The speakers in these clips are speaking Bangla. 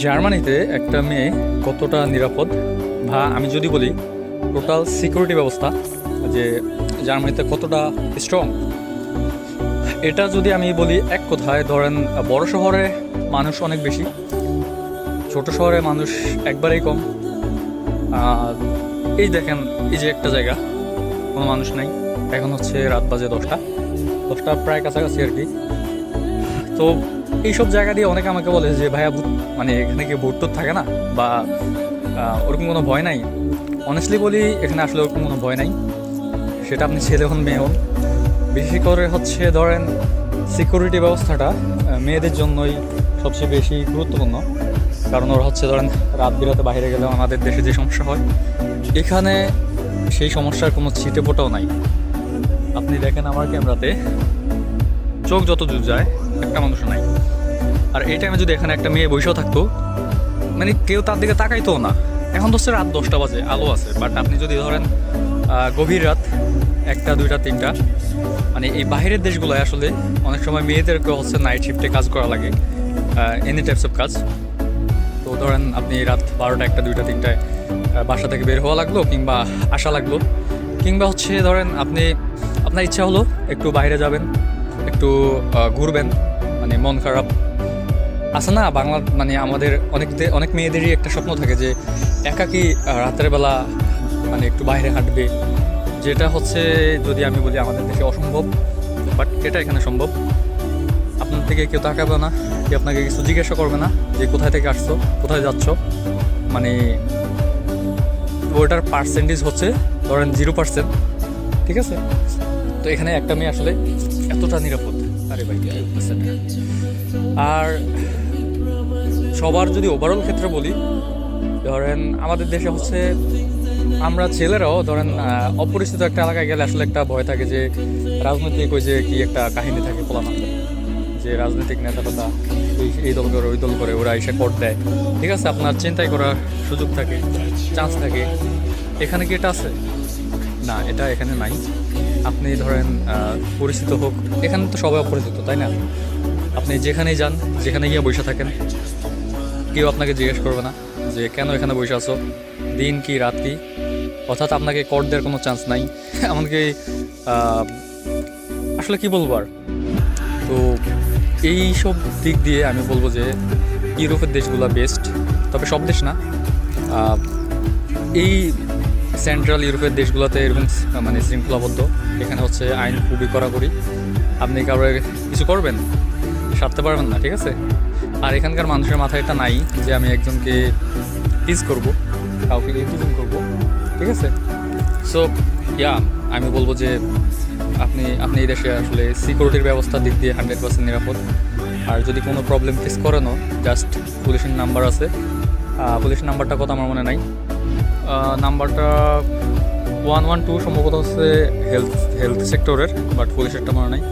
জার্মানিতে একটা মেয়ে কতটা নিরাপদ, বা আমি যদি বলি টোটাল সিকিউরিটি ব্যবস্থা যে জার্মানিতে কতটা স্ট্রং, এটা যদি আমি বলি এক কথায়, ধরেন বড় শহরে মানুষ অনেক বেশি, ছোট শহরে মানুষ একবারেই কম। এই দেখেন, এই যে একটা জায়গা কোনো মানুষ নাই, এখন হচ্ছে রাত বাজে 10টা প্রায় কাছাকাছি আর কি। তো এইসব জায়গা দিয়ে অনেকে আমাকে বলে যে ভাইয়া মানে এখানে কি ভূত টুত থাকে না, বা ওরকম কোনো ভয় নাই। অনেস্টলি বলি, এখানে আসলে ওরকম কোনো ভয় নাই, সেটা আপনি ছেলে হন মেয়ে হন। বেশি করে হচ্ছে ধরেন সিকিউরিটি ব্যবস্থাটা মেয়েদের জন্যই সবচেয়ে বেশি গুরুত্বপূর্ণ, কারণ ওরা হচ্ছে ধরেন রাত বিরাতে বাইরে গেলেও আমাদের দেশে যে সমস্যা হয়, এখানে সেই সমস্যার কোনো ছিটে ফোটাও নাই। আপনি দেখেন আমার ক্যামেরাতে চোখ যত দূর যায় একটা মানুষ নাই। আর এই টাইমে যদি এখানে একটা মেয়ে বসেও থাকতো, মানে কেউ তার দিকে তাকাইতো না। এখন তো হচ্ছে রাত 10টা বাজে, আলো আছে, বাট আপনি যদি ধরেন গভীর রাত 1টা 2টা 3টা, মানে এই বাইরের দেশগুলোয় আসলে অনেক সময় মেয়েদেরকে হচ্ছে নাইট শিফটে কাজ করা লাগে, এনি টাইপস অফ কাজ। তো ধরেন আপনি রাত 12টা 1টা 2টা 3টায় বাসা থেকে বের হওয়া লাগলো, কিংবা আসা লাগলো, কিংবা হচ্ছে ধরেন আপনার ইচ্ছা হলো একটু বাইরে যাবেন, একটু ঘুরবেন, মানে মন খারাপ আছে না বাংলা, মানে আমাদের অনেক মেয়েদেরই একটা স্বপ্ন থাকে যে একাকী রাতের বেলা মানে একটু বাইরে হাঁটবে, যেটা হচ্ছে যদি আমি বলি আমাদের দেশে অসম্ভব, বাট এটা এখানে সম্ভব। আপনার থেকে কেউ তাকাবে না, কেউ আপনাকে কিছু জিজ্ঞাসা করবে না যে কোথায় থেকে আসছো, কোথায় যাচ্ছ, মানে ওটার পার্সেন্টেজ হচ্ছে ধরেন 0%, ঠিক আছে। তো এখানে একটা মেয়ে আসলে এতটা নিরাপদ, আরে ভাই আর সবার যদি ওভারঅল ক্ষেত্রে বলি, ধরেন আমাদের দেশে হচ্ছে আমরা ছেলেরাও ধরেন অপরিচিত একটা এলাকায় গেলে আসলে একটা ভয় থাকে যে রাজনৈতিক ওই যে কি একটা কাহিনী থাকে পোলাপান, যে রাজনৈতিক নেতাটা এই দল করে ওই দল করে, ওরা এসে কোর্ট দেয়, ঠিক আছে, আপনার চিন্তাই করার সুযোগ থাকে, চান্স থাকে। এখানে কি এটা আছে? না, এটা এখানে নাই। আপনি ধরেন পরিচিত হোক, এখানে তো সবাই অপরিচিত, তাই না? আপনি যেখানেই যান, যেখানে গিয়ে বসে থাকেন, কেউ আপনাকে জিজ্ঞেস করবে না যে কেন এখানে বসে আছো, দিন কি রাত কি, অর্থাৎ আপনাকে কোর্ট দেওয়ার কোনো চান্স নাই। এমনকি আসলে কি বলবো আর, তো এই সব দিক দিয়ে আমি বলবো যে ইউরোপের দেশগুলো বেস্ট, তবে সব দেশ না। এই সেন্ট্রাল ইউরোপের দেশগুলোতে এরকম মানে শৃঙ্খলাবদ্ধ, এখানে হচ্ছে আইন খুবই কড়াকড়ি, আপনি কারো কিছু করবেন সারতে পারবেন না, ঠিক আছে। আর এখানকার মানুষের মাথায় এটা নাই যে আমি একজনকে টিজ করব, কাউকে ইনফ্লুয়েন্স করব, ঠিক আছে। সো ইয়া, আমি বলবো যে আপনি এই দেশে আসলে সিকিউরিটির ব্যবস্থার দিক দিয়ে 100% নিরাপদ। আর যদি কোনো প্রবলেম ফেস করেনও, জাস্ট পুলিশের নাম্বার আছে, পুলিশের নাম্বারটা কথা আমার মনে নাই, নাম্বারটা 112 সম্ভবত হচ্ছে হেলথ সেক্টরের, বাট পুলিশেরটা মনে নাই।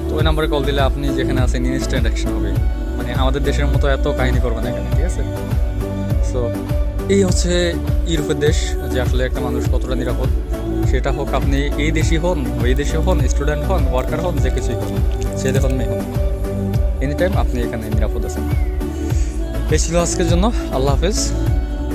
তো ওই নাম্বারে কল দিলে আপনি যেখানে আছেন ইনস্ট্যান্ট অ্যাকশন হবে, মানে আমাদের দেশের মতো এত কাহিনী করবে না এখানে, ঠিক আছে। সো এই হচ্ছে ইউরোপের দেশ, যে আসলে একটা মানুষ কতটা নিরাপদ, সেটা হোক আপনি এই দেশি হন, ওই দেশে হন, স্টুডেন্ট হন, ওয়ার্কার হন, যে কিছুই হন, ছেলে হন মেয়ে হন, এনি টাইম আপনি এখানে নিরাপদ আছেন। এই ছিল আজকের জন্য, আল্লাহ হাফেজ।